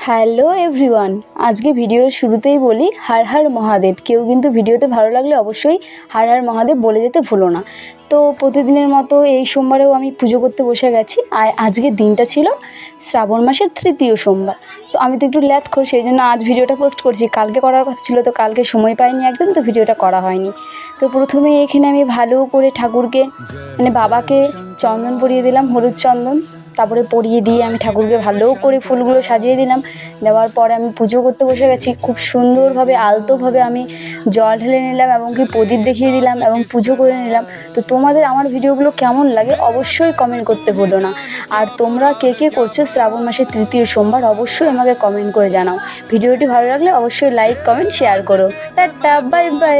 Hello everyone, আজকে ভিডিওর শুরুতেই বলি হর হর মহাদেব। কেউ কিন্তু ভিডিওতে ভালো লাগলে অবশ্যই হর হর মহাদেব বলে যেতে ভুলো না। তো প্রতিদিনের মতো এই সোমবারেও আমি পুজো করতে বসে গেছি। আর আজকের দিনটা ছিল শ্রাবণ মাসের তৃতীয় সোমবার। তো আমি তো একটু ল্যাথ করি, সেই জন্য আজ ভিডিওটা পোস্ট করছি। কালকে করার কথা ছিল, তো কালকে সময় পাইনি একদম, তো ভিডিওটা করা হয়নি। তো প্রথমে এখানে আমি ভালো করে ঠাকুরকে বাবাকে চন্দন পরিয়ে দিলাম, হলুদ চন্দন। তারপরে পরিয়ে দিয়ে আমি ঠাকুরকে ভালো করে ফুলগুলো সাজিয়ে দিলাম। দেওয়ার পরে আমি পুজো করতে বসে গেছি। খুব সুন্দরভাবে আলতোভাবে আমি জল ঢেলে নিলাম এবং কি প্রদীপ দেখিয়ে দিলাম এবং পুজো করে নিলাম। তো তোমাদের আমার ভিডিওগুলো কেমন লাগে অবশ্যই কমেন্ট করতে ভুলো না। আর তোমরা কে কে করছো শ্রাবণ মাসের তৃতীয় সোমবার অবশ্যই আমাকে কমেন্ট করে জানাও। ভিডিওটি ভালো লাগলে অবশ্যই লাইক, কমেন্ট, শেয়ার করো। Tata, bye bye.